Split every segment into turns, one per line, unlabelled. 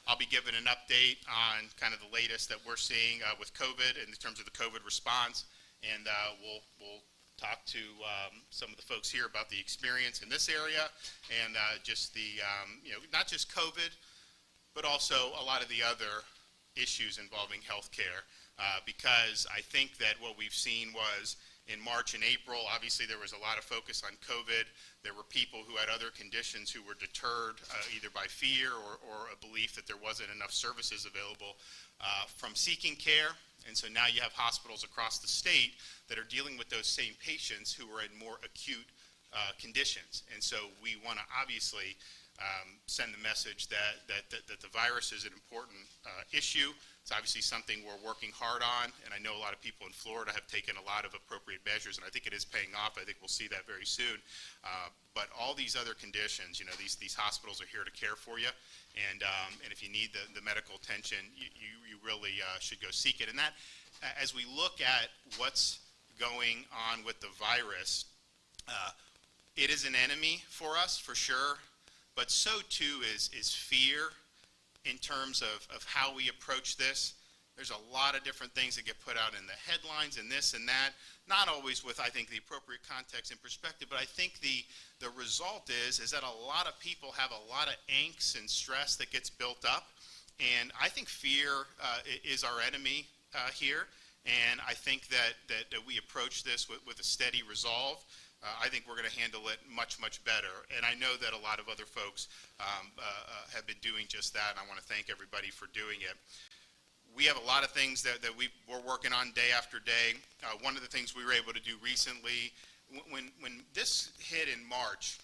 I'll be giving an update on kind of the latest that we're seeing with COVID in terms of the COVID response, and we'll talk to some of the folks here about the experience in this area and just the, not just COVID, but also a lot of the other issues involving healthcare. Because I think that what we've seen was in March and April, obviously there was a lot of focus on COVID. There were people who had other conditions who were deterred either by fear or a belief that there wasn't enough services available from seeking care. And so now you have hospitals across the state that are dealing with those same patients who are in more acute conditions. And so we want to obviously send the message that the virus is an important issue. It's obviously something we're working hard on, and I know a lot of people in Florida have taken a lot of appropriate measures, and I think it is paying off. I think we'll see that very soon. But all these other conditions, these hospitals are here to care for you, and if you need the medical attention, you really should go seek it. And that, as we look at what's going on with the virus, it is an enemy for us, for sure, but so too is fear. In terms of how we approach this, there's a lot of different things that get put out in the headlines and this and that, not always with, I think, the appropriate context and perspective, but I think the result is that a lot of people have a lot of angst and stress that gets built up, and I think fear is our enemy here, and I think that we approach this with a steady resolve. I think we're going to handle it much, much better. And I know that a lot of other folks have been doing just that, and I want to thank everybody for doing it. We have a lot of things that we're working on day after day. One of the things we were able to do recently, when this hit in March,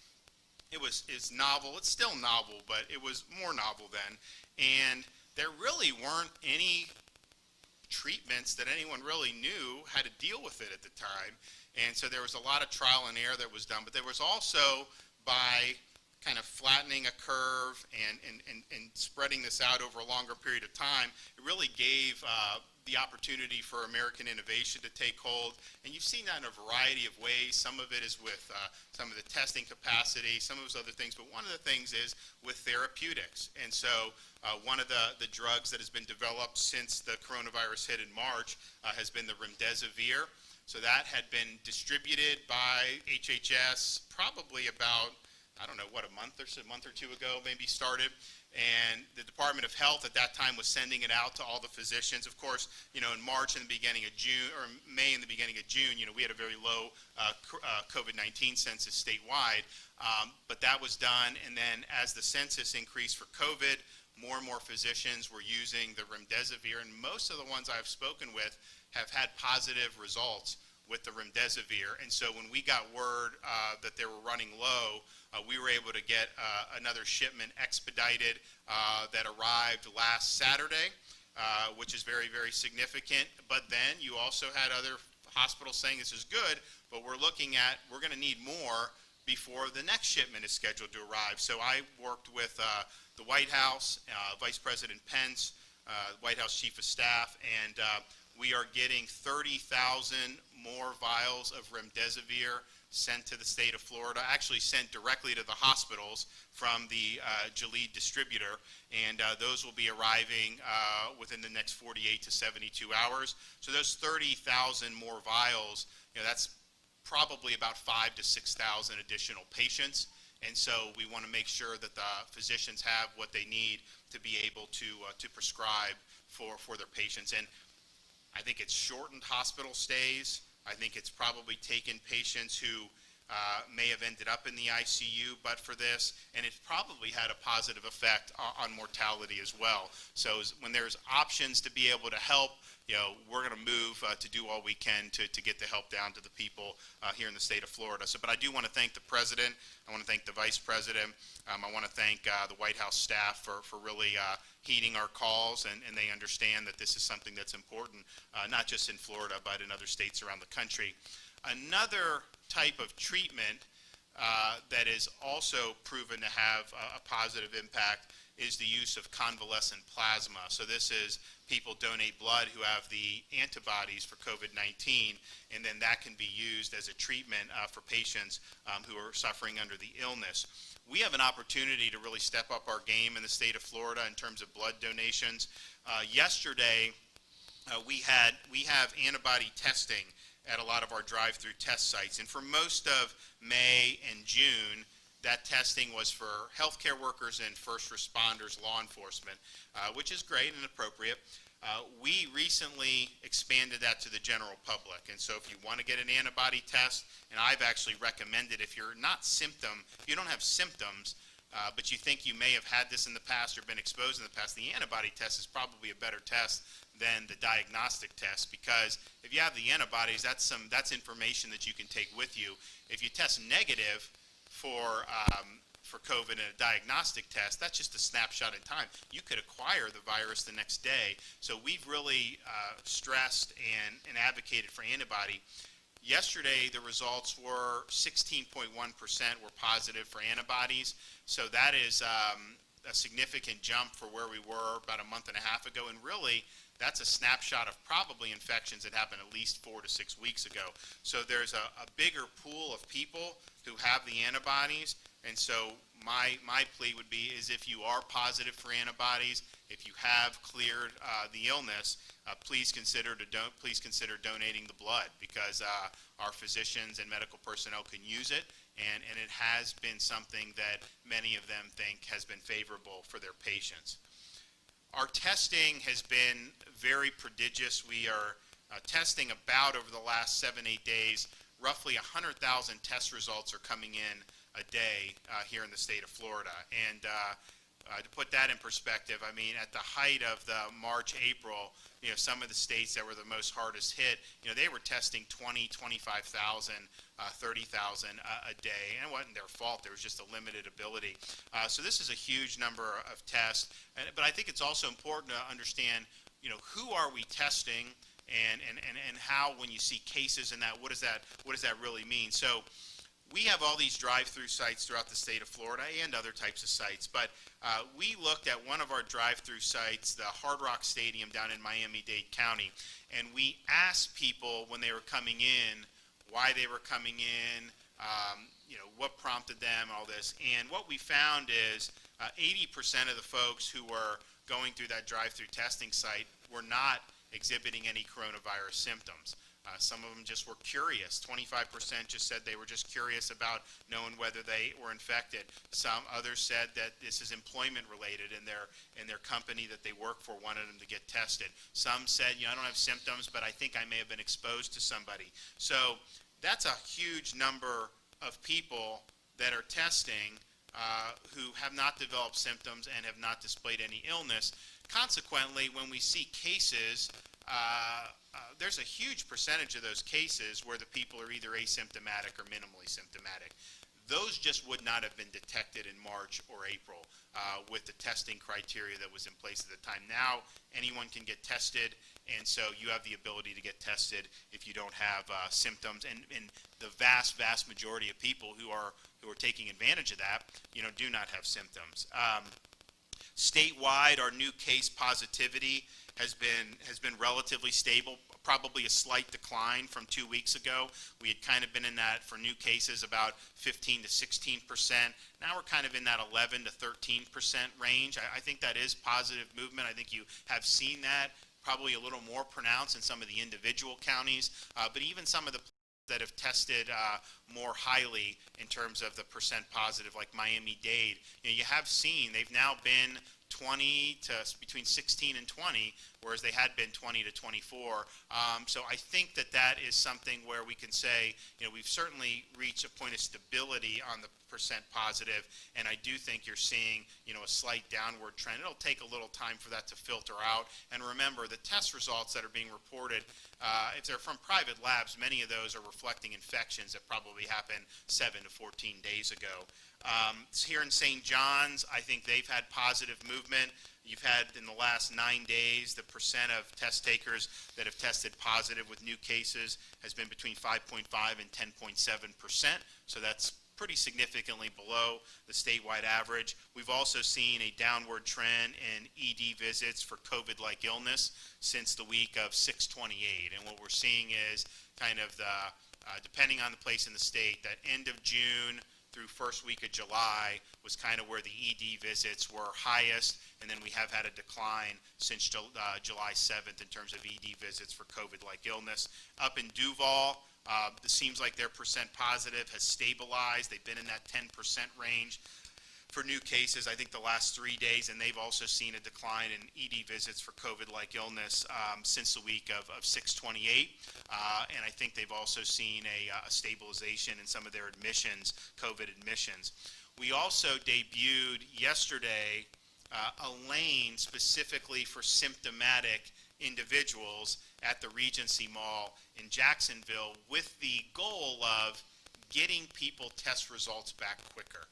it's novel. It's still novel, but it was more novel then. And there really weren't any treatments that anyone really knew how to deal with it at the time. And so there was a lot of trial and error that was done, but there was also, by kind of flattening a curve and spreading this out over a longer period of time, it really gave the opportunity for American innovation to take hold. And you've seen that in a variety of ways. Some of it is with some of the testing capacity, some of those other things, but one of the things is with therapeutics. And so one of the drugs that has been developed since the coronavirus hit in March has been the remdesivir. So that had been distributed by HHS probably about, I don't know, a month or two ago maybe started. And the Department of Health at that time was sending it out to all the physicians. Of course, in March and the beginning of June, or May and the beginning of June, we had a very low COVID-19 census statewide. But that was done, and then as the census increased for COVID, more and more physicians were using the remdesivir, and most of the ones I've spoken with have had positive results with the remdesivir. And so when we got word that they were running low, we were able to get another shipment expedited that arrived last Saturday, which is very, very significant. But then you also had other hospitals saying this is good, but we're going to need more before the next shipment is scheduled to arrive. So I worked with the White House, Vice President Pence, White House Chief of Staff, and we are getting 30,000 more vials of remdesivir sent to the state of Florida, actually sent directly to the hospitals from the Gilead distributor, and those will be arriving within the next 48 to 72 hours. So those 30,000 more vials, that's probably about 5,000 to 6,000 additional patients. And so we want to make sure that the physicians have what they need to be able to prescribe for their patients. And I think it's shortened hospital stays. I think it's probably taken patients who may have ended up in the ICU but for this, and it's probably had a positive effect on mortality as well. So when there's options to be able to help, we're going to move to do all we can to get the help down to the people here in the state of Florida. But I do want to thank the President. I want to thank the Vice President. I want to thank the White House staff for really heeding our calls, and they understand that this is something that's important, not just in Florida, but in other states around the country. Another type of treatment that is also proven to have a positive impact is the use of convalescent plasma. So this is people donate blood who have the antibodies for COVID-19, and then that can be used as a treatment for patients who are suffering under the illness. We have an opportunity to really step up our game in the state of Florida in terms of blood donations. Yesterday, we have antibody testing at a lot of our drive-through test sites, and for most of May and June, that testing was for healthcare workers and first responders, law enforcement, which is great and appropriate. We recently expanded that to the general public, and so if you want to get an antibody test, and I've actually recommended if you're not if you don't have symptoms, but you think you may have had this in the past or been exposed in the past, the antibody test is probably a better test than the diagnostic test, because if you have the antibodies, that's information that you can take with you. If you test negative for COVID in a diagnostic test, that's just a snapshot in time. You could acquire the virus the next day. So we've really stressed and advocated for antibody. Yesterday, the results were 16.1% were positive for antibodies. So that is a significant jump for where we were about a month and a half ago. And really, that's a snapshot of probably infections that happened at least 4 to 6 weeks ago. So there's a bigger pool of people who have the antibodies. And so my plea would be is if you are positive for antibodies, if you have cleared the illness, please consider donating the blood, because our physicians and medical personnel can use it, and it has been something that many of them think has been favorable for their patients. Our testing has been very prodigious. We are testing about, over the last 7-8 days, roughly 100,000 test results are coming in a day here in the state of Florida. And to put that in perspective, I mean, at the height of the March, April, some of the states that were the most hardest hit, they were testing 20, 25,000, 30,000 a day, and it wasn't their fault. There was just a limited ability. So this is a huge number of tests, but I think it's also important to understand, who are we testing, and how, when you see cases and that, what does that really mean? So we have all these drive-through sites throughout the state of Florida and other types of sites, but we looked at one of our drive-through sites, the Hard Rock Stadium down in Miami-Dade County, and we asked people when they were coming in why they were coming in, what prompted them, all this. And what we found is 80% of the folks who were going through that drive-through testing site were not exhibiting any coronavirus symptoms. Some of them just were curious. 25% just said they were just curious about knowing whether they were infected. Some others said that this is employment related, and their company that they work for wanted them to get tested. Some said, I don't have symptoms, but I think I may have been exposed to somebody. So that's a huge number of people that are testing who have not developed symptoms and have not displayed any illness. Consequently, when we see cases, there's a huge percentage of those cases where the people are either asymptomatic or minimally symptomatic. Those just would not have been detected in March or April with the testing criteria that was in place at the time. Now, anyone can get tested, and so you have the ability to get tested if you don't have symptoms. And the vast, vast majority of people who are taking advantage of that, do not have symptoms. Statewide, our new case positivity has been relatively stable, probably a slight decline from 2 weeks ago. We had kind of been in that, for new cases, about 15 to 16%. Now we're kind of in that 11 to 13% range. I think that is positive movement. I think you have seen that probably a little more pronounced in some of the individual counties, but even some of the that have tested more highly in terms of the percent positive, like Miami-Dade, you have seen they've now been 20 to between 16 and 20, whereas they had been 20 to 24. So I think that is something where we can say, we've certainly reached a point of stability on the percent positive, and I do think you're seeing, a slight downward trend. It'll take a little time for that to filter out. And remember, the test results that are being reported, if they're from private labs, many of those are reflecting infections that probably happened 7 to 14 days ago. Here in St. John's, I think they've had positive movement. You've had, in the last 9 days, the percent of test takers that have tested positive with new cases has been between 5.5 and 10.7%. So that's pretty significantly below the statewide average. We've also seen a downward trend in ED visits for COVID-like illness since the week of 6/28. And what we're seeing is kind of the, depending on the place in the state, that end of June through first week of July was kind of where the ED visits were highest, and then we have had a decline since July 7th in terms of ED visits for COVID-like illness. Up in Duval, it seems like their percent positive has stabilized. They've been in that 10% range for new cases, I think, the last 3 days, and they've also seen a decline in ED visits for COVID-like illness since the week of 6/28, and I think they've also seen a stabilization in some of their admissions, COVID admissions. We also debuted yesterday a lane specifically for symptomatic individuals at the Regency Mall in Jacksonville with the goal of getting people test results back quicker.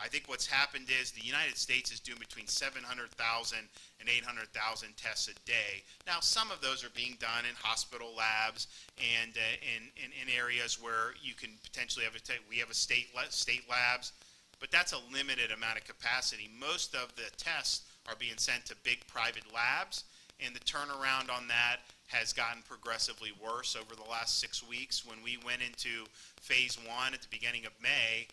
I think what's happened is the United States is doing between 700,000 and 800,000 tests a day. Now, some of those are being done in hospital labs and in areas where you can potentially have we have state labs, but that's a limited amount of capacity. Most of the tests are being sent to big private labs, and the turnaround on that has gotten progressively worse over the last 6 weeks. When we went into phase 1 at the beginning of May,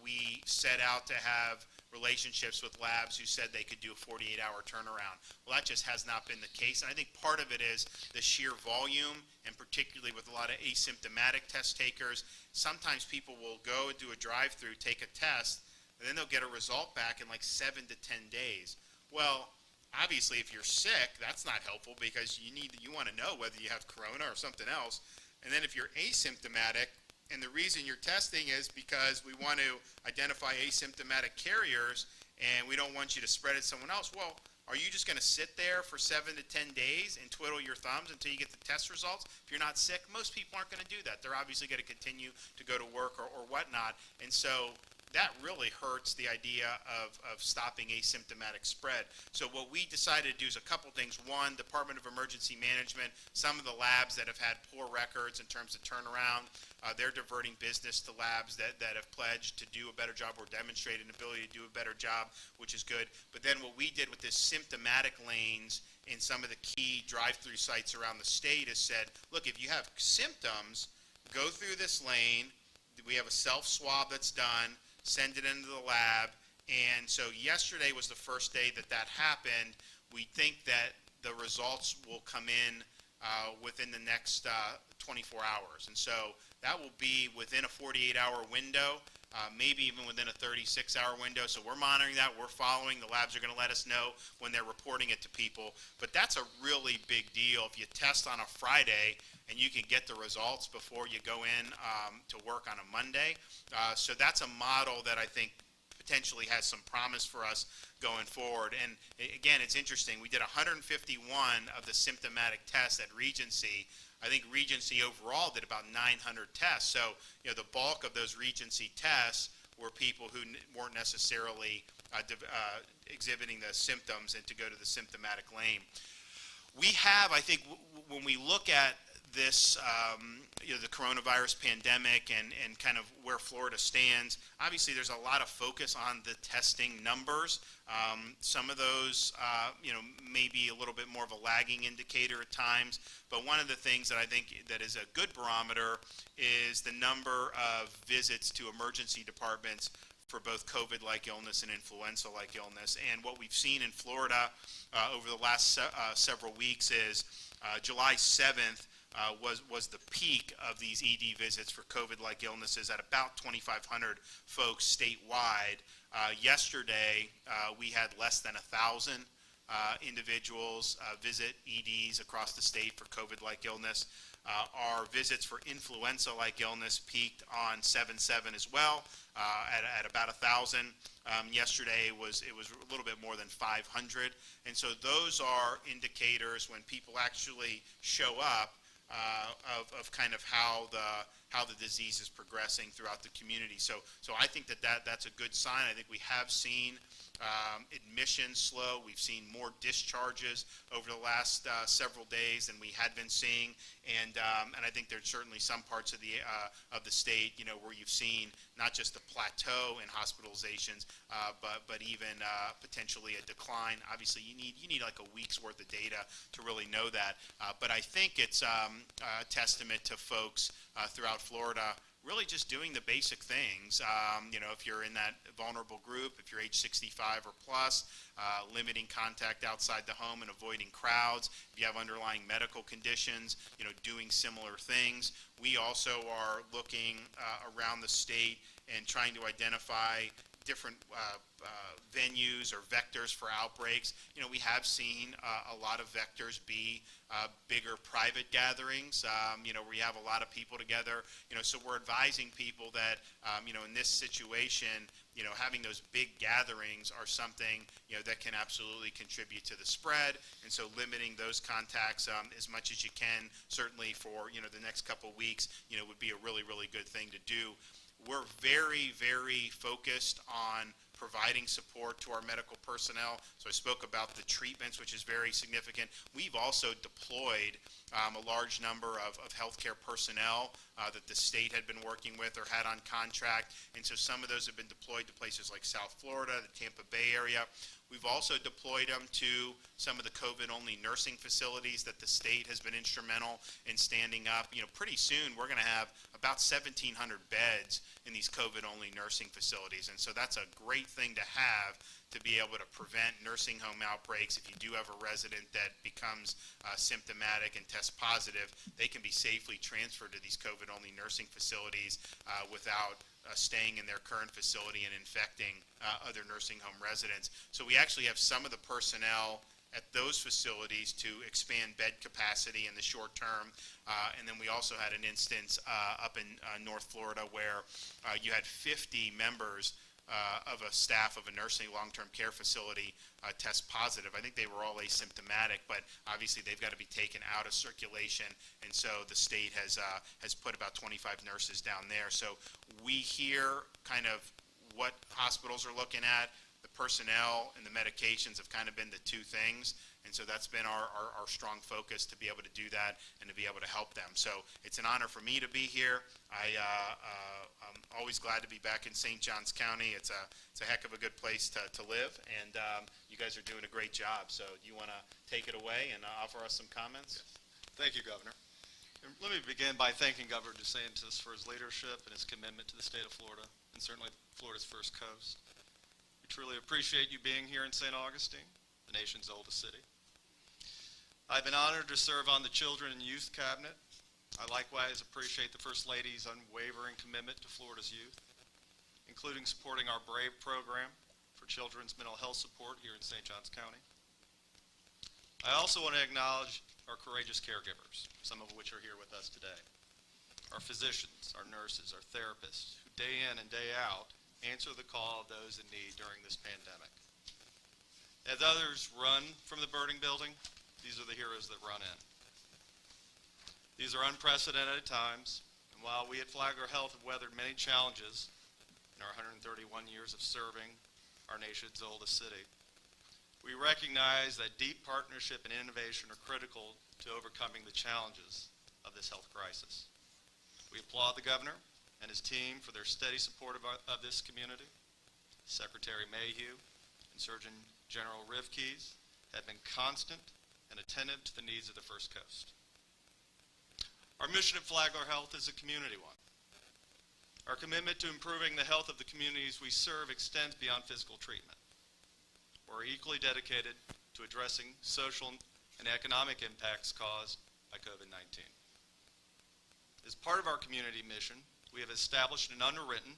we set out to have relationships with labs who said they could do a 48-hour turnaround. Well, that just has not been the case, and I think part of it is the sheer volume, and particularly with a lot of asymptomatic test takers. Sometimes people will go and do a drive-through, take a test, and then they'll get a result back in like 7 to 10 days. Well, obviously, if you're sick, that's not helpful because you want to know whether you have corona or something else. And then if you're asymptomatic, and the reason you're testing is because we want to identify asymptomatic carriers and we don't want you to spread it to someone else. Well, are you just going to sit there for 7 to 10 days and twiddle your thumbs until you get the test results? If you're not sick, most people aren't going to do that. They're obviously going to continue to go to work or whatnot. And so that really hurts the idea of stopping asymptomatic spread. So what we decided to do is a couple things. One, Department of Emergency Management, some of the labs that have had poor records in terms of turnaround, they're diverting business to labs that have pledged to do a better job or demonstrate an ability to do a better job, which is good. But then what we did with this symptomatic lanes in some of the key drive-through sites around the state is said, look, if you have symptoms, go through this lane. We have a self-swab that's done. Send it into the lab, and so yesterday was the first day that happened. We think that the results will come in within the next 24 hours, and so that will be within a 48-hour window, maybe even within a 36-hour window. So we're monitoring that. We're following. The labs are going to let us know when they're reporting it to people, but that's a really big deal. If you test on a Friday and you can get the results before you go in to work on a Monday. So that's a model that I think potentially has some promise for us going forward. And again, it's interesting. We did 151 of the symptomatic tests at Regency. I think Regency overall did about 900 tests. So, you know, the bulk of those Regency tests were people who weren't necessarily exhibiting the symptoms and to go to the symptomatic lane. We have, I think, when we look at this, you know, the coronavirus pandemic and kind of where Florida stands, obviously there's a lot of focus on the testing numbers. Some of those, you know, may be a little bit more of a lagging indicator at times, but one of the things that I think that is a good barometer is the number of visits to emergency departments for both COVID-like illness and influenza-like illness. And what we've seen in Florida over the last several weeks is July 7th was the peak of these ED visits for COVID-like illnesses at about 2,500 folks statewide. Yesterday, we had less than 1,000 individuals visit EDs across the state for COVID-like illness. Our visits for influenza-like illness peaked on 7/7 as well, at about 1,000. Yesterday it was a little bit more than 500, and so those are indicators when people actually show up of kind of how how the disease is progressing throughout the community. So I think that's a good sign. I think we have seen admissions slow. We've seen more discharges over the last several days than we had been seeing, and I think there's certainly some parts of the state, where you've seen not just a plateau in hospitalizations, but even potentially a decline. Obviously, you need like a week's worth of data to really know that. But I think it's a testament to folks throughout Florida really just doing the basic things. If you're in that vulnerable group, if you're age 65 or plus, limiting contact outside the home and avoiding crowds. If you have underlying medical conditions, doing similar things. We also are looking around the state and trying to identify different venues or vectors for outbreaks. We have seen a lot of vectors be bigger private gatherings, where you have a lot of people together. So we're advising people that, in this situation, having those big gatherings are something, that can absolutely contribute to the spread. And so limiting those contacts as much as you can, certainly for, the next couple weeks, would be a really, really good thing to do. We're very, very focused on providing support to our medical personnel. So I spoke about the treatments, which is very significant. We've also deployed a large number of healthcare personnel that the state had been working with or had on contract. And so some of those have been deployed to places like South Florida, the Tampa Bay area. We've also deployed them to some of the COVID-only nursing facilities that the state has been instrumental in standing up. Pretty soon we're going to have about 1,700 beds in these COVID-only nursing facilities. And so that's a great thing to have to be able to prevent nursing home outbreaks. If you do have a resident that becomes symptomatic and tests positive, they can be safely transferred to these COVID-only nursing facilities without staying in their current facility and infecting other nursing home residents. So we actually have some of the personnel at those facilities to expand bed capacity in the short term. And then we also had an instance up in North Florida where you had 50 members of a staff of a nursing long-term care facility test positive. I think they were all asymptomatic, but obviously they've got to be taken out of circulation, and so the state has put about 25 nurses down there. So we hear kind of what hospitals are looking at. The personnel and the medications have kind of been the two things, and so that's been our strong focus, to be able to do that and to be able to help them. So it's an honor for me to be here. I'm always glad to be back in St. Johns County. It's a heck of a good place to live, and you guys are doing a great job. So do you want to take it away and offer us some comments?
Yes. Thank you, Governor. And let me begin by thanking Governor DeSantis for his leadership and his commitment to the state of Florida, and certainly Florida's First Coast. We truly appreciate you being here in St. Augustine, the nation's oldest city. I've been honored to serve on the Children and Youth Cabinet. I likewise appreciate the First Lady's unwavering commitment to Florida's youth, including supporting our BRAVE program for children's mental health support here in St. Johns County. I also want to acknowledge our courageous caregivers, some of which are here with us today. Our physicians, our nurses, our therapists, who day in and day out answer the call of those in need during this pandemic. As others run from the burning building, these are the heroes that run in. These are unprecedented times, and while we at Flagler Health have weathered many challenges in our 131 years of serving our nation's oldest city, we recognize that deep partnership and innovation are critical to overcoming the challenges of this health crisis. We applaud the governor and his team for their steady support of this community. Secretary Mayhew and Surgeon General Rivkees have been constant and attentive to the needs of the First Coast. Our mission at Flagler Health is a community one. Our commitment to improving the health of the communities we serve extends beyond physical treatment. We're equally dedicated to addressing social and economic impacts caused by COVID-19. As part of our community mission, we have established and underwritten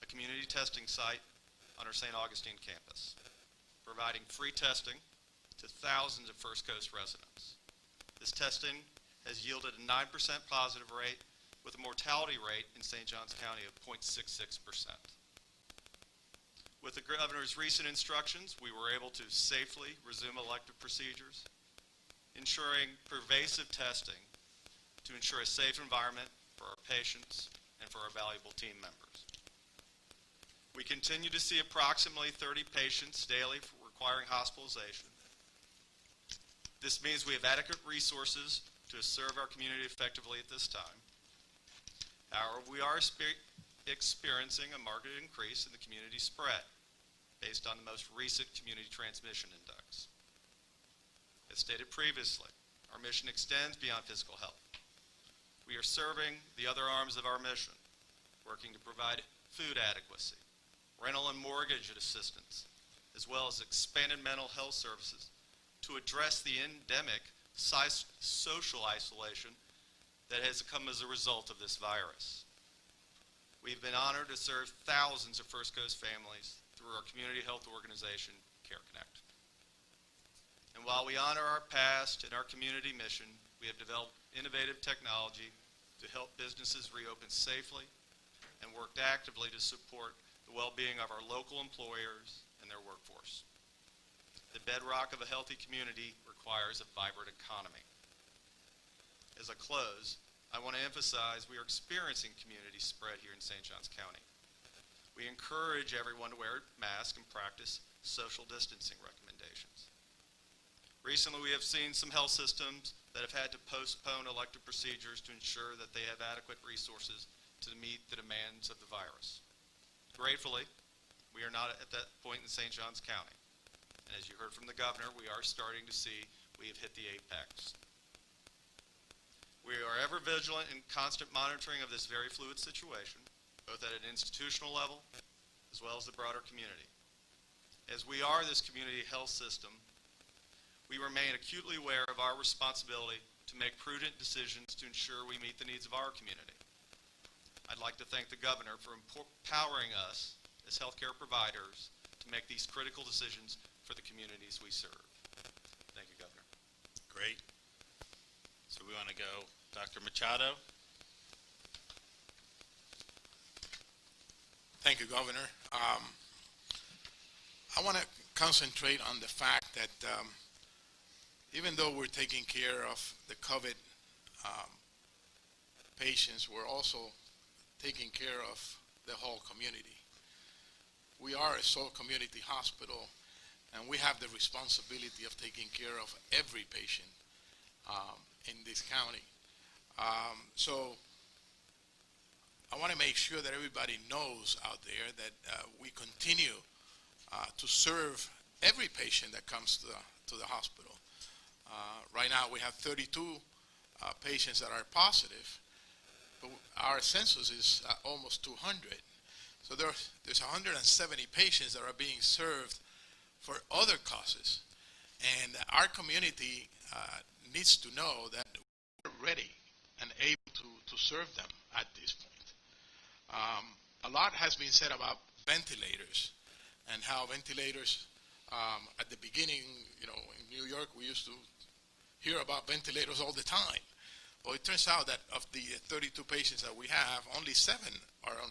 a community testing site on our St. Augustine campus, providing free testing to thousands of First Coast residents. This testing has yielded a 9% positive rate with a mortality rate in St. Johns County of 0.66%. With the governor's recent instructions, we were able to safely resume elective procedures, ensuring pervasive testing to ensure a safe environment for our patients, and for our valuable team members. We continue to see approximately 30 patients daily requiring hospitalization. This means we have adequate resources to serve our community effectively at this time. However, we are experiencing a marked increase in the community spread based on the most recent community transmission index. As stated previously, our mission extends beyond physical health. We are serving the other arms of our mission, working to provide food adequacy, rental and mortgage assistance, as well as expanded mental health services to address the endemic social isolation that has come as a result of this virus. We've been honored to serve thousands of First Coast families through our community health organization, CareConnect. And while we honor our past and our community mission, we have developed innovative technology to help businesses reopen safely and worked actively to support the well-being of our local employers and their workforce. The bedrock of a healthy community requires a vibrant economy. As I close, I want to emphasize we are experiencing community spread here in St. Johns County. We encourage everyone to wear masks and practice social distancing recommendations. Recently, we have seen some health systems that have had to postpone elective procedures to ensure that they have adequate resources to meet the demands of the virus. Gratefully, we are not at that point in St. Johns County. And as you heard from the governor, we are starting to see we have hit the apex. We are ever vigilant in constant monitoring of this very fluid situation, both at an institutional level as well as the broader community. As we are this community health system, we remain acutely aware of our responsibility to make prudent decisions to ensure we meet the needs of our community. I'd like to thank the governor for empowering us as healthcare providers to make these critical decisions for the communities we serve. Thank you, Governor.
Great. So we want to go Dr. Machado.
Thank you, Governor. I want to concentrate on the fact that even though we're taking care of the COVID patients, we're also taking care of the whole community. We are a sole community hospital, and we have the responsibility of taking care of every patient in this county. So I want to make sure that everybody knows out there that we continue to serve every patient that comes to the hospital. Right now we have 32 patients that are positive, but our census is almost 200. So there's 170 patients that are being served for other causes. And our community needs to know that we're ready and able to serve them at this point. A lot has been said about ventilators and how ventilators, at the beginning, in New York, we used to hear about ventilators all the time. Well, it turns out that of the 32 patients that we have, only 7 are on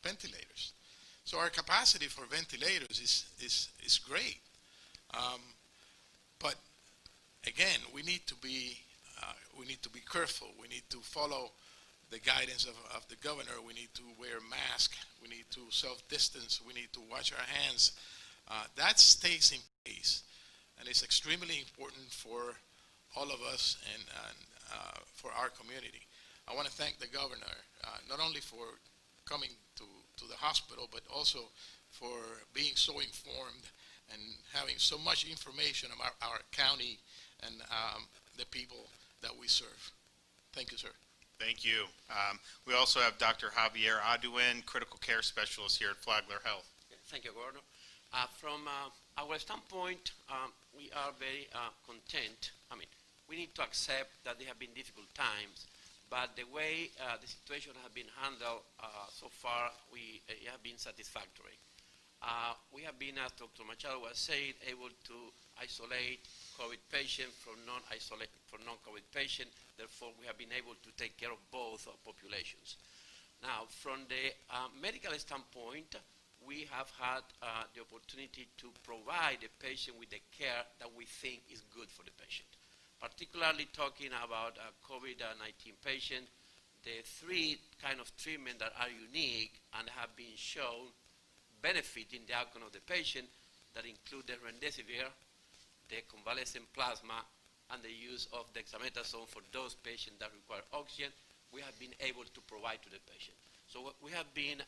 ventilators. So our capacity for ventilators is great. But again, we need to be careful. We need to follow the guidance of the governor. We need to wear masks. We need to self-distance. We need to wash our hands. That stays in place, and it's extremely important for all of us and for our community. I want to thank the governor, not only for coming to the hospital, but also for being so informed and having so much information about our county and the people that we serve. Thank you, sir.
Thank you. We also have Dr. Javier Aduin, critical care specialist here at Flagler Health.
Thank you, Governor. From our standpoint, we are very content. We need to accept that there have been difficult times, but the way the situation has been handled so far, it has been satisfactory. We have been, as Dr. Machado was saying, able to isolate COVID patients from non-COVID patients. Therefore, we have been able to take care of both populations. Now, from the medical standpoint, we have had the opportunity to provide the patient with the care that we think is good for the patient. Particularly talking about COVID-19 patients, the three kind of treatment that are unique and have been shown benefiting the outcome of the patient that include the remdesivir, the convalescent plasma, and the use of dexamethasone for those patients that require oxygen, we have been able to provide to the patient. So we have been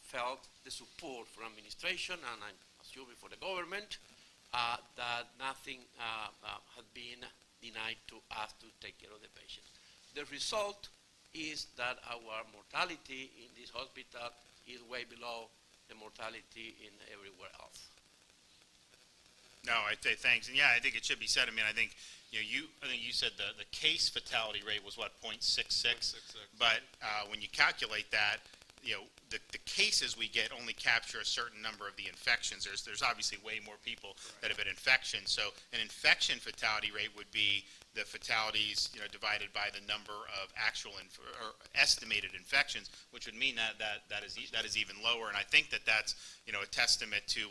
felt the support from administration and I'm assuming for the government that nothing has been denied to us to take care of the patient. The result is that our mortality in this hospital is way below the mortality in everywhere else.
No, thanks. And yeah, I think it should be said. I mean, I think you said the case fatality rate was what, 0.66? But when you calculate that, the cases we get only capture a certain number of the infections. There's obviously way more people that have an infection. So an infection fatality rate would be the fatalities, divided by the number of actual or estimated infections, which would mean that is even lower. And I think that's a testament to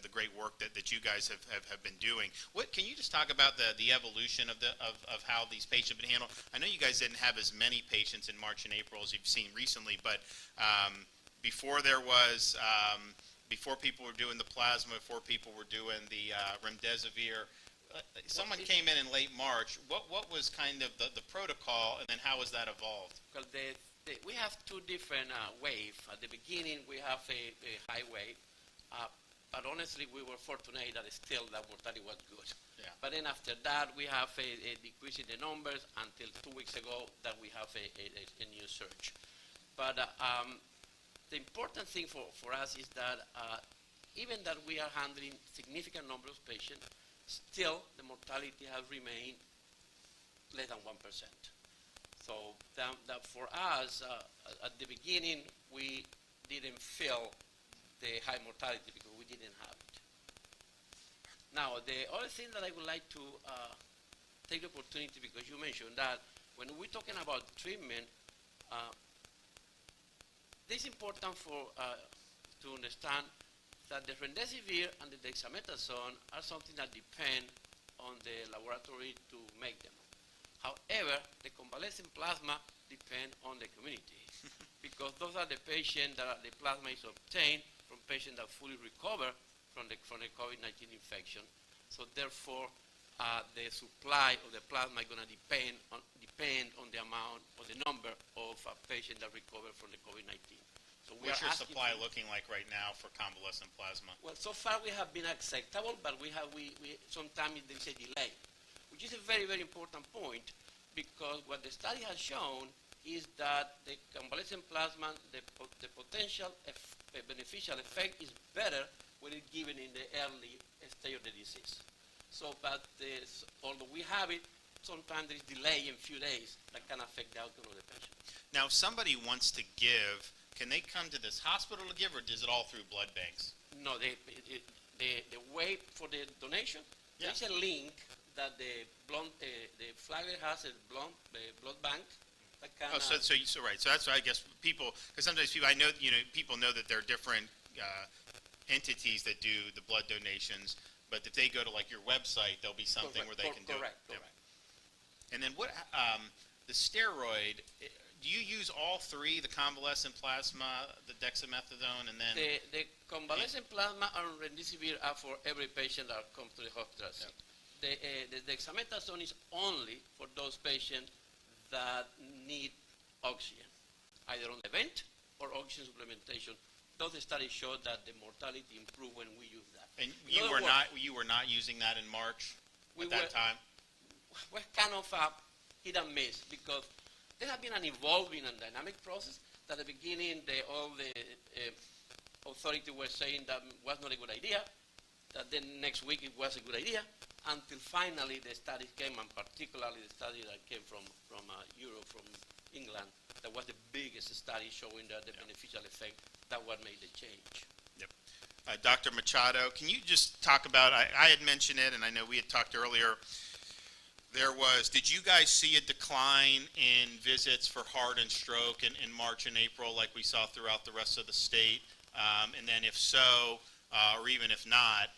the great work that you guys have been doing. What can you just talk about the evolution of how these patients have been handled? I know you guys didn't have as many patients in March and April as you've seen recently, but before there was before people were doing the plasma, before people were doing the remdesivir. Someone came in late March. What was kind of the protocol, and then how has that evolved?
Well, we have two different waves. At the beginning, we have a high wave, but honestly, we were fortunate that still that mortality was good.
Yeah.
But then after that, we have a decrease in the numbers until 2 weeks ago that we have a new surge. But the important thing for us is that even that we are handling significant number of patients, still the mortality has remained less than 1%. So that for us, at the beginning, we didn't feel the high mortality because we didn't have it. Now, the other thing that I would like to take the opportunity, because you mentioned that when we're talking about treatment, it's important to understand that the remdesivir and the dexamethasone are something that depend on the laboratory to make them. However, the convalescent plasma depend on the community because those are the patients that the plasma is obtained from patients that fully recover from the COVID-19 infection. So therefore, the supply of the plasma is going to depend on the amount or the number of patients that recover from the COVID-19. So
what's your supply looking like right now for convalescent plasma?
Well, so far we have been acceptable, but we sometimes there is a delay, which is a very, very important point because what the study has shown is that the convalescent plasma, the potential beneficial effect is better when it's given in the early stage of the disease. So, but although we have it, sometimes there is delay in a few days that can affect the outcome of the patient.
Now, if somebody wants to give, can they come to this hospital to give, or is it all through blood banks?
No, the way for the donation,
Yeah.
There's a link that the Flagler has a blood bank that can.
Oh, so right. So that's why I guess people, because sometimes people, I know, people know that there are different entities that do the blood donations, but if they go to like your website, there'll be something where they can do it.
Correct.
And then what? The steroid. Do you use all three, the convalescent plasma, the dexamethasone, and then...
The convalescent plasma and remdesivir are for every patient that comes to the hospital. Yep. The dexamethasone is only for those patients that need oxygen, either on the vent or oxygen supplementation. Those studies show that the mortality improves when we use that.
And you were not using that in March at that time?
We're kind of hit and miss because there has been an evolving and dynamic process. At the beginning, all the authorities were saying that was not a good idea, that then next week it was a good idea, until finally the studies came, and particularly the study that came from Europe, from England, that was the biggest study showing the beneficial effect. That what made the change.
Yep. Dr. Machado, can you just talk about, I had mentioned it, and I know we had talked earlier, did you guys see a decline in visits for heart and stroke in March and April like we saw throughout the rest of the state? And then if so, or even if not,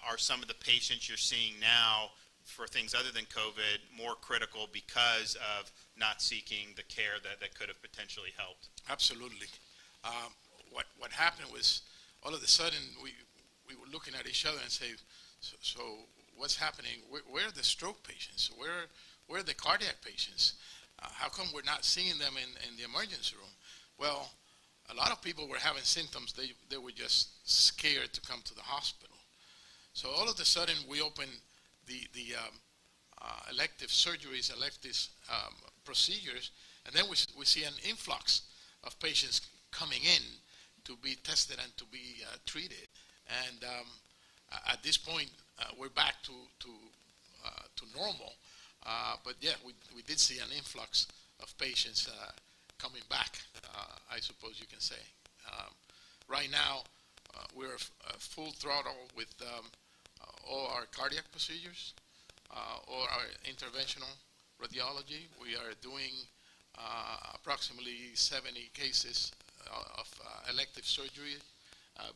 are some of the patients you're seeing now for things other than COVID more critical because of not seeking the care that could have potentially helped?
Absolutely. What happened was, all of a sudden, we were looking at each other and say, so what's happening? Where are the stroke patients? Where are the cardiac patients? How come we're not seeing them in the emergency room? Well, a lot of people were having symptoms. They were just scared to come to the hospital. So all of a sudden, we opened the elective surgeries, elective procedures, and then we see an influx of patients coming in to be tested and to be treated. And at this point, we're back to normal. But yeah, we did see an influx of patients coming back, I suppose you can say. Right now, we're full throttle with all our cardiac procedures, all our interventional radiology. We are doing approximately 70 cases of elective surgery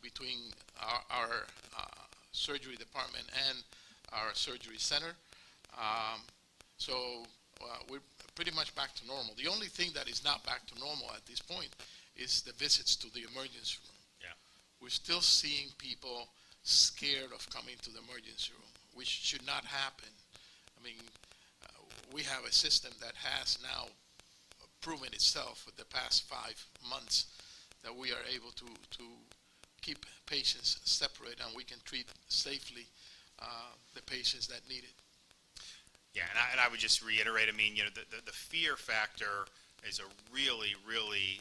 between our surgery department and our surgery center. So we're pretty much back to normal. The only thing that is not back to normal at this point is the visits to the emergency room.
Yeah.
We're still seeing people scared of coming to the emergency room, which should not happen. I mean, we have a system that has now proven itself for the past 5 months that we are able to keep patients separate, and we can treat safely the patients that need it.
Yeah, and I would just reiterate, I mean, you know, the fear factor is a really,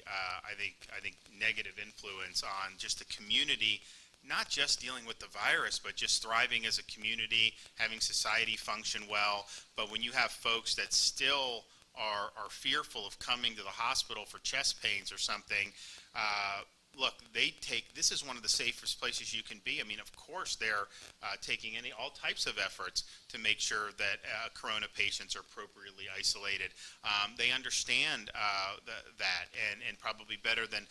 I think negative influence on just the community, not just dealing with the virus, but just thriving as a community, having society function well. But when you have folks that still are fearful of coming to the hospital for chest pains or something, look, this is one of the safest places you can be. I mean, of course, they're taking all types of efforts to make sure that corona patients are appropriately isolated. They understand that and probably better than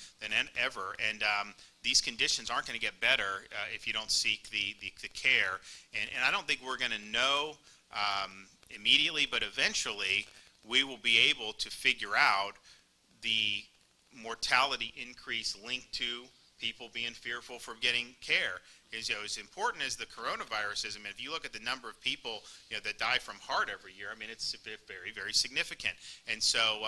ever. And these conditions aren't going to get better if you don't seek the care. And I don't think we're going to know immediately, but eventually we will be able to figure out the mortality increase linked to people being fearful for getting care. Is, you know, as important as the coronavirus is, I mean, if you look at the number of people, you know, that die from heart every year, I mean, it's very, very significant. And so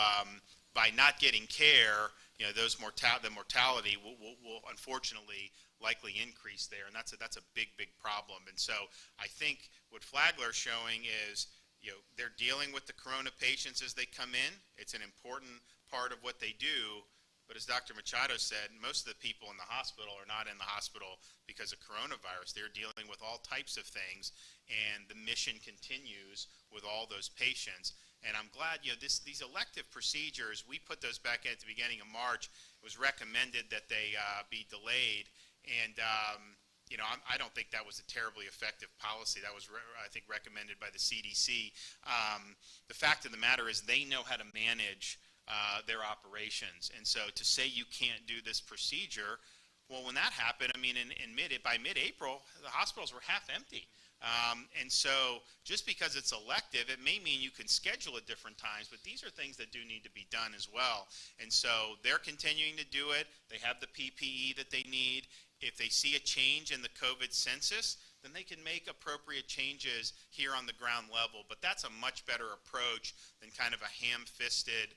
by not getting care, you know, the mortality will unfortunately likely increase there, and that's a big problem. And so I think what Flagler is showing is, you know, they're dealing with the corona patients as they come in. It's an important part of what they do. But as Dr. Machado said, most of the people in the hospital are not in the hospital because of coronavirus. They're dealing with all types of things, and the mission continues with all those patients. And I'm glad, you know, these elective procedures, we put those back at the beginning of March. It was recommended that they be delayed. And, you know, I don't think that was a terribly effective policy. That was, I think, recommended by the CDC. The fact of the matter is they know how to manage their operations. And so to say you can't do this procedure, well, when that happened, I mean, by mid-April, the hospitals were half empty. And so just because it's elective, it may mean you can schedule at different times, but these are things that do need to be done as well. And so they're continuing to do it. They have the PPE that they need. If they see a change in the COVID census, then they can make appropriate changes here on the ground level. But that's a much better approach than kind of a ham-fisted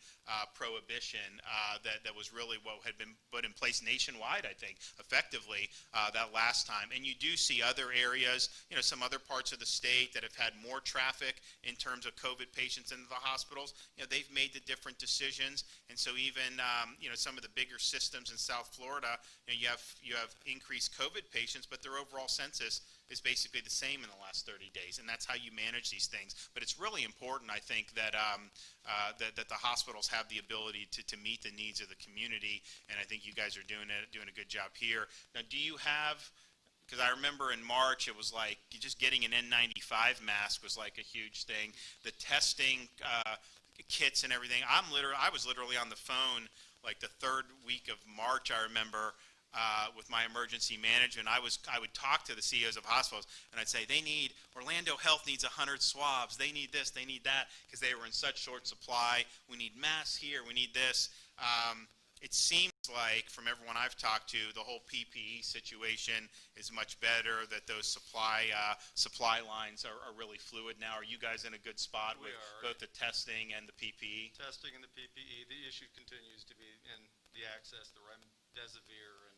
prohibition that was really what had been put in place nationwide, I think, effectively that last time. And you do see other areas, you know, some other parts of the state that have had more traffic in terms of COVID patients into the hospitals. You know, they've made the different decisions. And so even, you know, some of the bigger systems in South Florida, you know, you have increased COVID patients, but their overall census is basically the same in the last 30 days, and that's how you manage these things. But it's really important, I think, that that the hospitals have the ability to meet the needs of the community, and I think you guys are doing a good job here. Now, do you have? Because I remember in March it was like just getting an N95 mask was like a huge thing. The testing kits and everything. I was literally on the phone like the third week of March. I remember. with my emergency management, I would talk to the CEOs of hospitals, and I'd say, Orlando Health needs 100 swabs. They need this, they need that, because they were in such short supply. We need masks here, we need this. It seems like, from everyone I've talked to, the whole PPE situation is much better, that those supply lines are really fluid now. Are you guys in a good spot with both the testing and the PPE?
Testing and the PPE. The issue continues to be in the access, the remdesivir,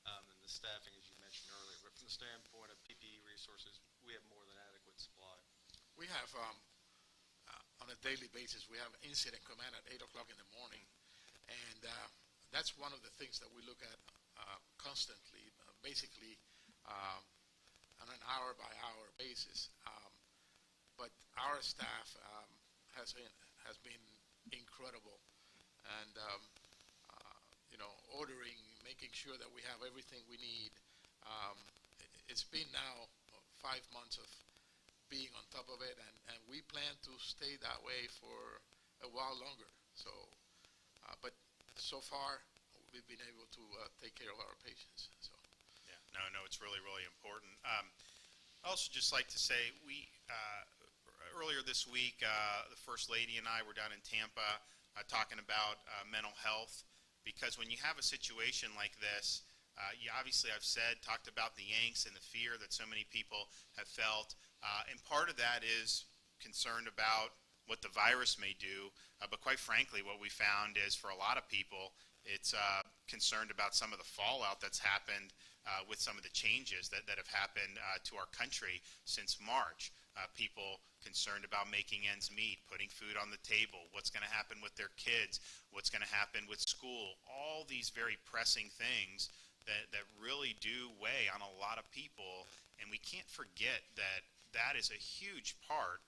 and the staffing, as you mentioned earlier. But from the standpoint of PPE resources, we have more than adequate supply.
We have, on a daily basis, we have incident command at 8 o'clock in the morning. And that's one of the things that we look at constantly, basically on an hour-by-hour basis. But our staff has been incredible, and ordering, making sure that we have everything we need. It's been now 5 months of being on top of it, and we plan to stay that way for a while longer. So, but so far, we've been able to take care of our patients. So,
yeah, no, it's really, really important. I also just like to say, earlier this week, the First Lady and I were down in Tampa talking about mental health, because when you have a situation like this, obviously I've talked about the angst and the fear that so many people have felt, and part of that is concerned about what the virus may do, but quite frankly, what we found is, for a lot of people, it's concerned about some of the fallout that's happened with some of the changes that have happened to our country since March. People concerned about making ends meet, putting food on the table, what's going to happen with their kids, what's going to happen with school, all these very pressing things that really do weigh on a lot of people, and we can't forget that is a huge part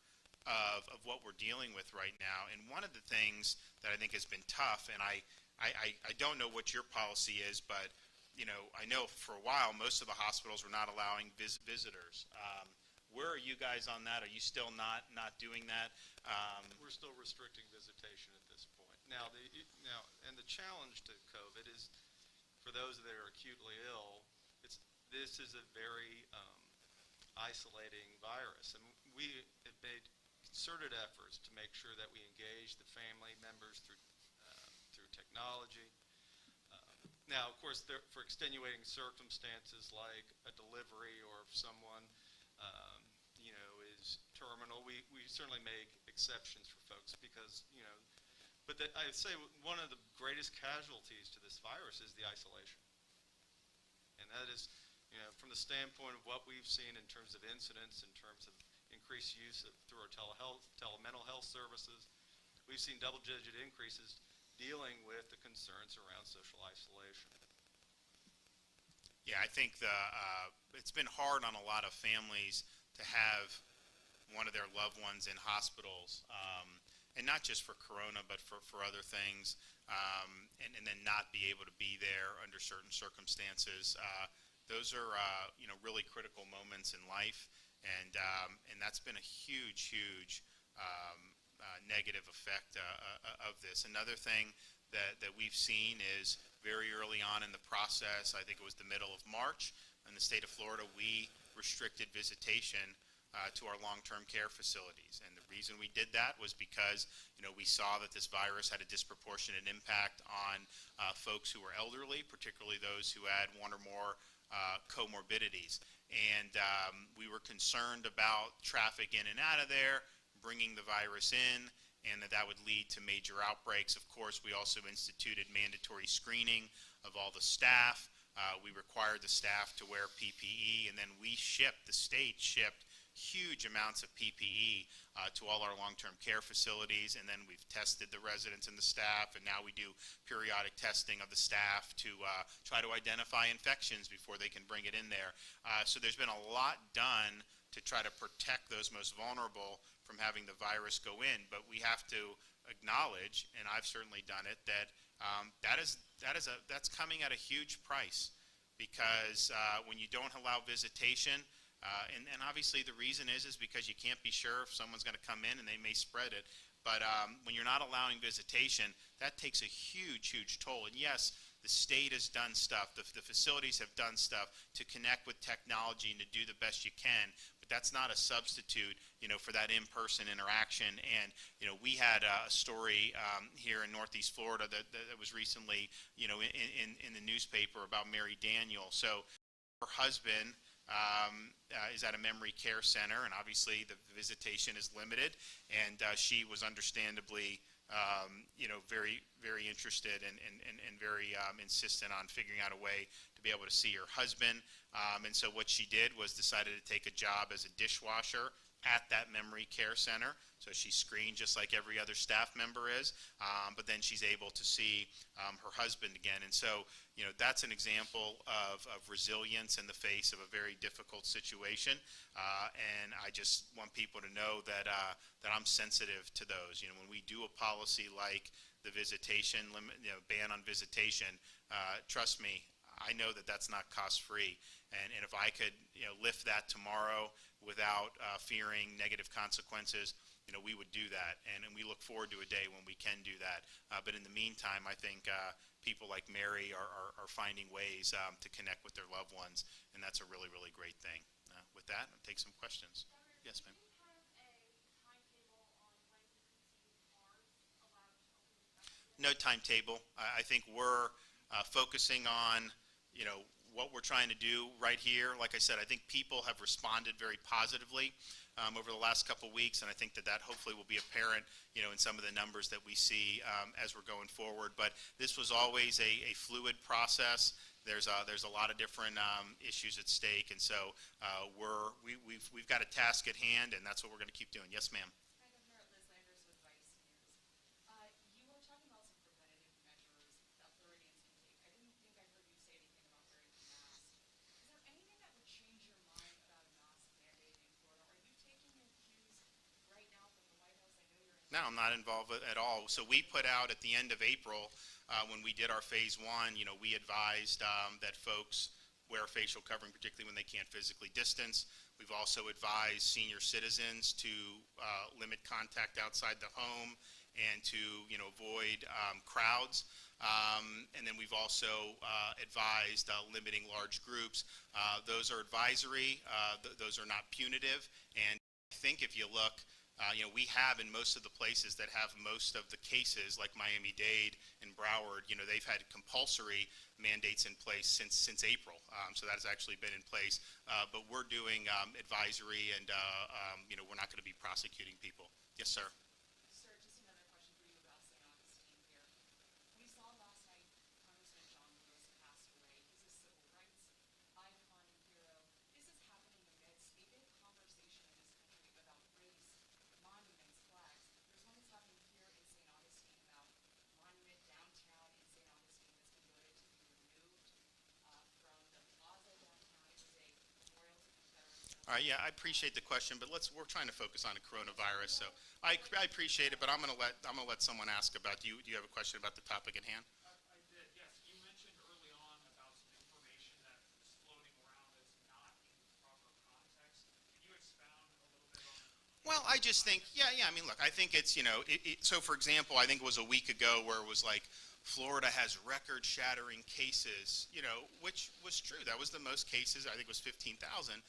of what we're dealing with right now. And one of the things that I think has been tough, and I don't know what your policy is, but I know for a while most of the hospitals were not allowing visitors. Where are you guys on that? Are you still not doing that?
We're still restricting visitation at this point. Now, the challenge to COVID is, for those that are acutely ill, this is a very isolating virus, and we have made concerted efforts to make sure that we engage the family members through technology. Now, of course, for extenuating circumstances like a delivery, or if someone is terminal, we certainly make exceptions for folks, because but I'd say one of the greatest casualties to this virus is the isolation, and that is from the standpoint of what we've seen in terms of incidents, in terms of increased use through our mental health services. We've seen double-digit increases dealing with the concerns around social isolation.
Yeah, I think it's been hard on a lot of families to have one of their loved ones in hospitals, and not just for corona, but for other things, and then not be able to be there under certain circumstances. Those are really critical moments in life, and that's been a huge negative effect of this. Another thing that we've seen is, very early on in the process, I think it was the middle of March, in the state of Florida, we restricted visitation to our long-term care facilities. And the reason we did that was because we saw that this virus had a disproportionate impact on folks who were elderly, particularly those who had one or more comorbidities. And we were concerned about traffic in and out of there, bringing the virus in, and that would lead to major outbreaks. Of course, we also instituted mandatory screening of all the staff. We required the staff to wear PPE, and then the state shipped huge amounts of PPE to all our long-term care facilities, and then we've tested the residents and the staff, and now we do periodic testing of the staff to try to identify infections before they can bring it in there. So there's been a lot done to try to protect those most vulnerable from having the virus go in, but we have to acknowledge, and I've certainly done it, that that's coming at a huge price, because when you don't allow visitation, and obviously the reason is because you can't be sure if someone's going to come in and they may spread it, but when you're not allowing visitation, that takes a huge toll. And yes, the state has done stuff, the facilities have done stuff to connect with technology and to do the best you can, but that's not a substitute, for that in-person interaction. And, we had a story here in Northeast Florida that was recently, in the newspaper about Mary Daniel. So her husband is at a memory care center, and obviously the visitation is limited, and she was understandably very, very interested and very insistent on figuring out a way to be able to see her husband. And so what she did was decided to take a job as a dishwasher at that memory care center. So she's screened just like every other staff member is, but then she's able to see her husband again. And so, that's an example of resilience in the face of a very difficult situation. And I just want people to know that I'm sensitive to those. When we do a policy like the visitation limit, ban on visitation, trust me, I know that that's not cost-free. And if I could, lift that tomorrow without fearing negative consequences, we would do that, and we look forward to a day when we can do that. But in the meantime, I think people like Mary are finding ways to connect with their loved ones, and that's a really, really great thing. With that, I'll take some questions. Yes, ma'am. No timetable. I think we're focusing on, what we're trying to do right here. Like I said, I think people have responded very positively over the last couple weeks, and I think that hopefully will be apparent, in some of the numbers that we see as we're going forward. But this was always a fluid process. There's a lot of different issues at stake, and so we've got a task at hand, and that's what we're going to keep doing. Yes, ma'am. No, I'm not involved at all. So we put out at the end of April, when we did our phase 1, we advised that folks wear facial covering, particularly when they can't physically distance. We've also advised senior citizens to limit contact outside the home and to avoid crowds. And then we've also advised limiting large groups. Those are advisory. Those are not punitive. And I think if you look, we have in most of the places that have most of the cases, like Miami-Dade and Broward, they've had compulsory mandates in place since April. So that has actually been in place. But we're doing advisory, and we're not going to be prosecuting people. Yes, sir.
Sir, just another question for you about St. Augustine here. We saw last night Congressman John Lewis passed away. He's a civil rights icon and hero. This is happening amidst a big conversation in this country about race, monuments, flags. There's one that's happening here in St. Augustine about monument downtown in St. Augustine that's been voted to be removed from the plaza downtown. It was a memorial to Confederate.
All right, yeah, I appreciate the question, but we're trying to focus on the coronavirus. So I appreciate it, but I'm gonna let someone ask about. Do you have a question about the topic at hand?
I did, yes. You mentioned early on about some information that is floating around that's not in the proper context. Can you expound a little bit on that?
Well, I just think, yeah. I mean, look, I think it's, so for example, I think it was a week ago where it was like, Florida has record-shattering cases, which was true. That was the most cases. I think it was 15,000.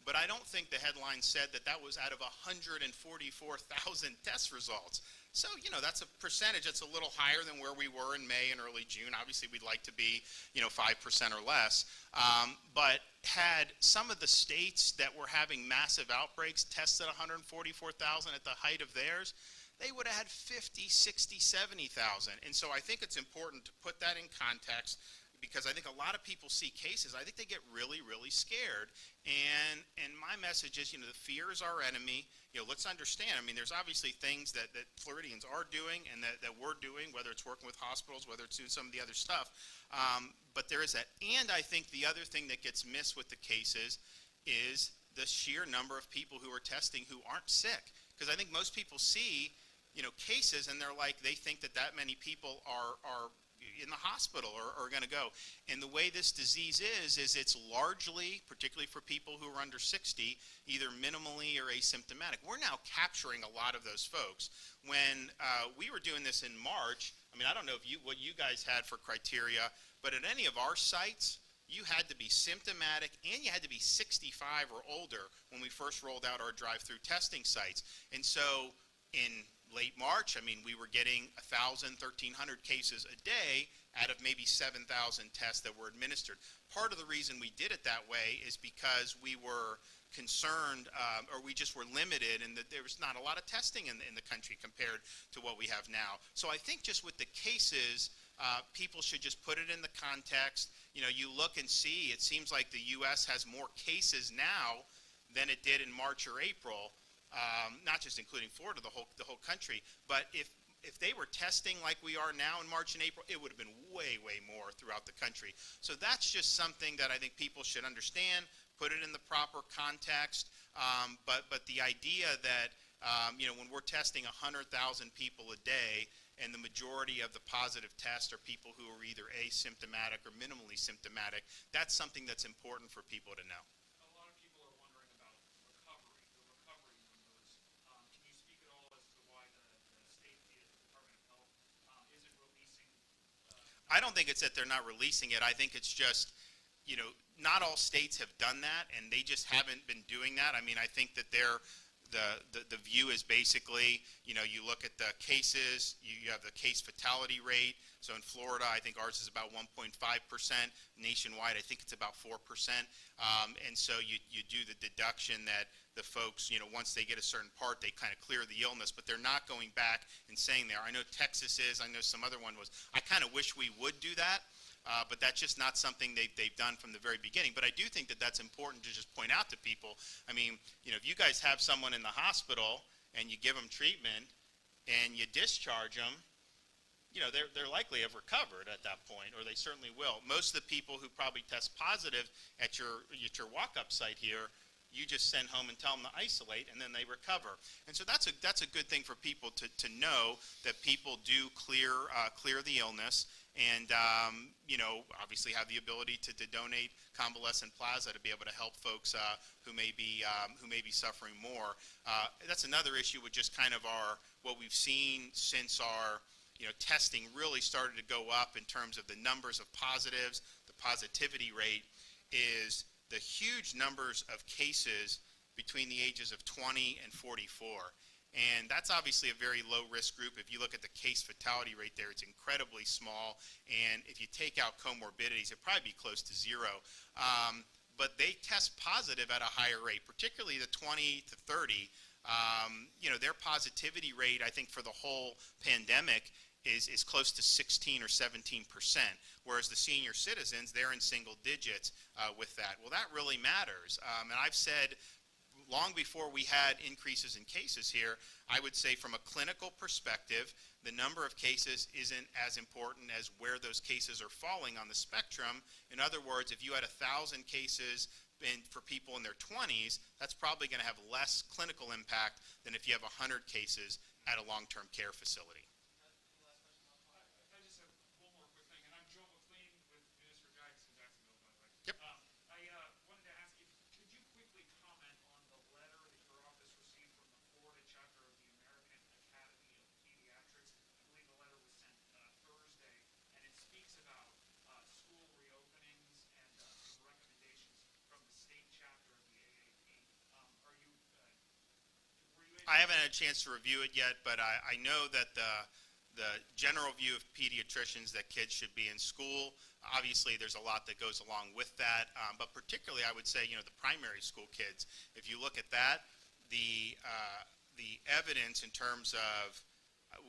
But I don't think the headline said that was out of 144,000 test results. So, that's a percentage that's a little higher than where we were in May and early June. Obviously, we'd like to be, 5% or less. But had some of the states that were having massive outbreaks tested 144,000 at the height of theirs, they would have had 50, 60, 70,000. And so I think it's important to put that in context, because I think a lot of people see cases, I think they get really, really scared. And my message is, the fear is our enemy. Let's understand, I mean, there's obviously things that Floridians are doing and that we're doing, whether it's working with hospitals, whether it's doing some of the other stuff. But there is that. And I think the other thing that gets missed with the cases is the sheer number of people who are testing who aren't sick. Because I think most people see, cases, and they're like, they think that many people are in the hospital or are going to go. And the way this disease is it's largely, particularly for people who are under 60, either minimally or asymptomatic. We're now capturing a lot of those folks. When we were doing this in March, I mean, I don't know if what you guys had for criteria, but at any of our sites, you had to be symptomatic and you had to be 65 or older when we first rolled out our drive-through testing sites. And so in late March, I mean, we were getting 1,000, 1,300 cases a day out of maybe 7,000 tests that were administered. Part of the reason we did it that way is because we were concerned, or we just were limited, and that there was not a lot of testing in the country compared to what we have now. So I think just with the cases, people should just put it in the context. You know, you look and see, it seems like the U.S. has more cases now than it did in March or April, not just including Florida, the whole country. But if they were testing like we are now in March and April, it would have been way, way more throughout the country. So that's just something that I think people should understand, put it in the proper context. But the idea that, you know, when we're testing 100,000 people a day, and the majority of the positive tests are people who are either asymptomatic or minimally symptomatic, that's something that's important for people to know.
A lot of people are wondering about recovery, the recovery numbers. Can you speak at all as to why the state, the Department of Health, isn't releasing?
I don't think it's that they're not releasing it. I think it's just, you know, not all states have done that, and they just haven't been doing that. I mean, I think that the view is basically, you know, you look at the cases, you have the case fatality rate. So in Florida, I think ours is about 1.5%. Nationwide, I think it's about 4%. And so you do the deduction that the folks, you know, once they get a certain part, they kind of clear the illness, but they're not going back and saying there. I know Texas is, I know some other one was. I kind of wish we would do that. But that's just not something they've done from the very beginning. But I do think that that's important to just point out to people. I mean, you know, if you guys have someone in the hospital and you give them treatment and you discharge them, you know, they're likely have recovered at that point, or they certainly will. Most of the people who probably test positive at your walk-up site here, you just send home and tell them to isolate, and then they recover. And so that's a good thing for people to know, that people do clear the illness. And, you know, obviously have the ability to donate convalescent plasma to be able to help folks who may be suffering more. That's another issue with just kind of what we've seen since our, you know, testing really started to go up in terms of the numbers of positives, the positivity rate, is the huge numbers of cases between the ages of 20 and 44. And that's obviously a very low-risk group. If you look at the case fatality rate there, it's incredibly small. And if you take out comorbidities, it'd probably be close to zero. But they test positive at a higher rate, particularly the 20 to 30. You know, their positivity rate, I think, for the whole pandemic is close to 16 or 17%, whereas the senior citizens, they're in single digits with that. Well, that really matters. And I've said, long before we had increases in cases here, I would say from a clinical perspective, the number of cases isn't as important as where those cases are falling on the spectrum. In other words, if you had 1,000 cases for people in their 20s, that's probably going to have less clinical impact than if you have 100 cases at a long-term care facility.
I just have one more quick thing, and I'm Joe McLean with News for Giants in Jacksonville, by the way.
Yep.
I wanted to ask you, could you quickly comment on the letter that your office received from the Florida chapter of the American Academy of Pediatrics? I believe the letter was sent Thursday, and it speaks about school reopenings and some recommendations from the state chapter of the AAP. Were you
I haven't had a chance to review it yet, but I know that the general view of pediatricians that kids should be in school. Obviously, there's a lot that goes along with that, but particularly I would say, you know, the primary school kids. If you look at that, the evidence in terms of,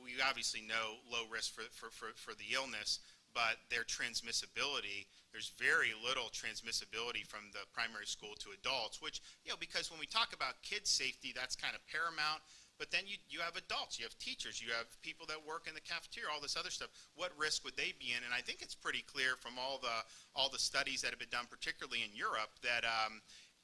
we obviously know low risk for the illness, but their transmissibility, there's very little transmissibility from the primary school to adults, which, you know, because when we talk about kids' safety, that's kind of paramount. But then you have adults, you have teachers, you have people that work in the cafeteria, all this other stuff. What risk would they be in? And I think it's pretty clear from all the studies that have been done, particularly in Europe, that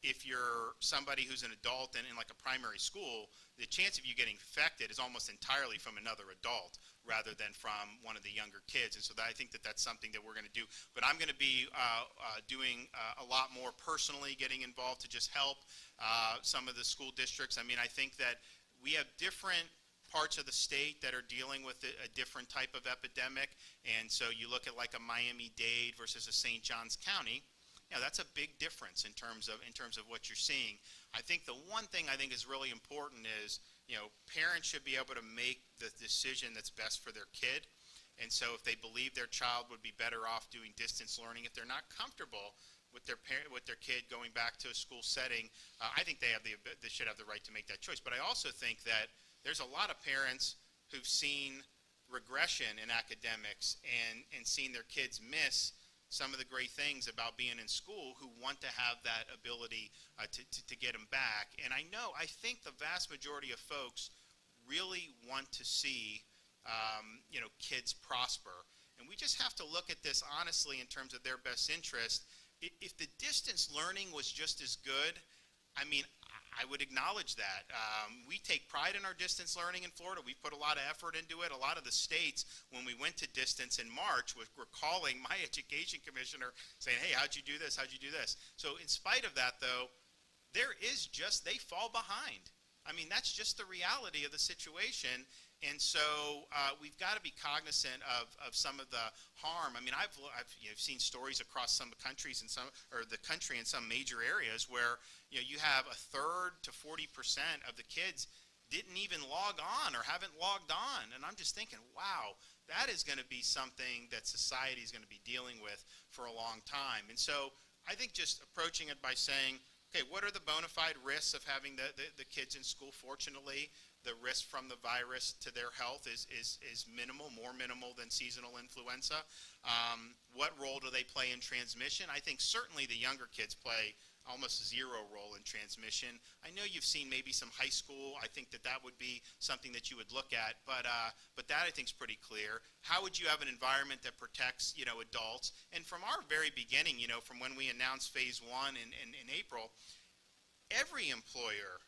if you're somebody who's an adult and in like a primary school, the chance of you getting infected is almost entirely from another adult rather than from one of the younger kids. And so I think that that's something that we're going to do. But I'm going to be doing a lot more personally, getting involved to just help some of the school districts. I mean, I think that we have different parts of the state that are dealing with a different type of epidemic. And so you look at like a Miami-Dade versus a St. Johns County. Yeah, that's a big difference in terms of what you're seeing. I think the one thing I think is really important is, parents should be able to make the decision that's best for their kid. And so if they believe their child would be better off doing distance learning, if they're not comfortable with their kid going back to a school setting, I think they should have the right to make that choice. But I also think that there's a lot of parents who've seen regression in academics and seen their kids miss some of the great things about being in school, who want to have that ability to get them back. And I think the vast majority of folks really want to see kids prosper. And we just have to look at this honestly in terms of their best interest. If the distance learning was just as good, I mean, I would acknowledge that. We take pride in our distance learning in Florida. We've put a lot of effort into it. A lot of the states, when we went to distance in March, were calling my education commissioner saying, hey, how'd you do this? How'd you do this? So in spite of that, though, they fall behind. I mean, that's just the reality of the situation. And so we've got to be cognizant of some of the harm. I mean, I've seen stories across some countries the country in some major areas where you have a third to 40% of the kids didn't even log on or haven't logged on. And I'm just thinking, wow, that is going to be something that society is going to be dealing with for a long time. And so I think just approaching it by saying, okay, what are the bona fide risks of having the kids in school? Fortunately, the risk from the virus to their health is minimal, more minimal than seasonal influenza. What role do they play in transmission? I think certainly the younger kids play almost zero role in transmission. I know you've seen maybe some high school. I think that would be something that you would look at, but that I think is pretty clear. How would you have an environment that protects, adults? And from our very beginning, from when we announced phase 1 in April, every employer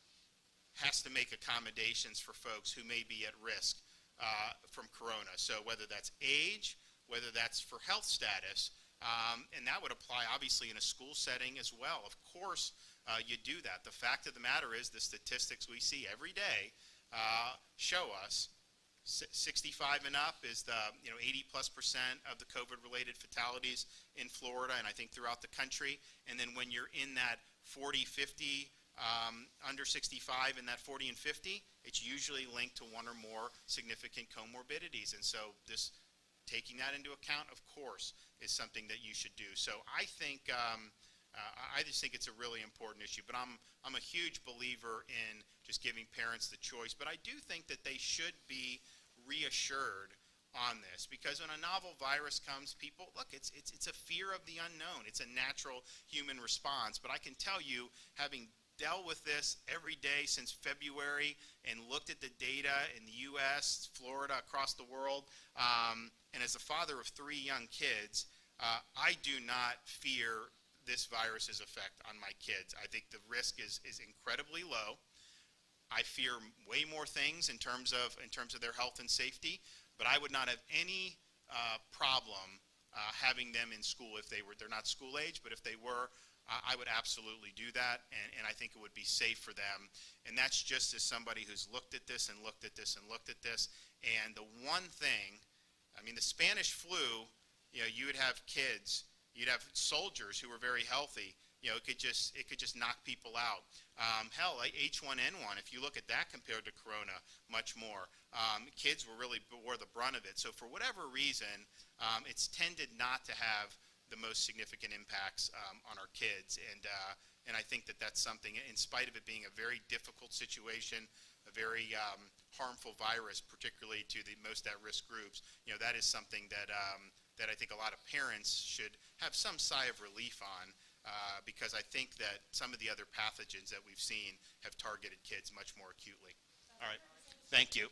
has to make accommodations for folks who may be at risk from corona. So whether that's age, whether that's for health status, and that would apply obviously in a school setting as well. Of course, you do that. The fact of the matter is the statistics we see every day show us 65 and up is the 80+% of the COVID-related fatalities in Florida and I think throughout the country. And then when you're in that 40, 50, under 65 in that 40 and 50, it's usually linked to one or more significant comorbidities. And so taking that into account, of course, is something that you should do. So I think, I just think it's a really important issue. But I'm a huge believer in just giving parents the choice. But I do think that they should be reassured on this, because when a novel virus comes, people, look, it's a fear of the unknown. It's a natural human response. But I can tell you, having dealt with this every day since February and looked at the data in the U.S., Florida, across the world, and as a father of 3 young kids, I do not fear this virus's effect on my kids. I think the risk is incredibly low. I fear way more things in terms of their health and safety, but I would not have any problem having them in school if they're not school age, but if they were, I would absolutely do that, and I think it would be safe for them. And that's just as somebody who's looked at this and looked at this and looked at this. And the one thing, I mean, the Spanish flu, you would have kids, you'd have soldiers who were very healthy. It could just knock people out. Hell, H1N1, if you look at that compared to Corona, much more. Kids wore the brunt of it. So for whatever reason, it's tended not to have the most significant impacts on our kids. And I think that that's something, in spite of it being a very difficult situation, a very harmful virus, particularly to the most at-risk groups, that is something that I think a lot of parents should have some sigh of relief on, because I think that some of the other pathogens that we've seen have targeted kids much more acutely. All right. Thank you.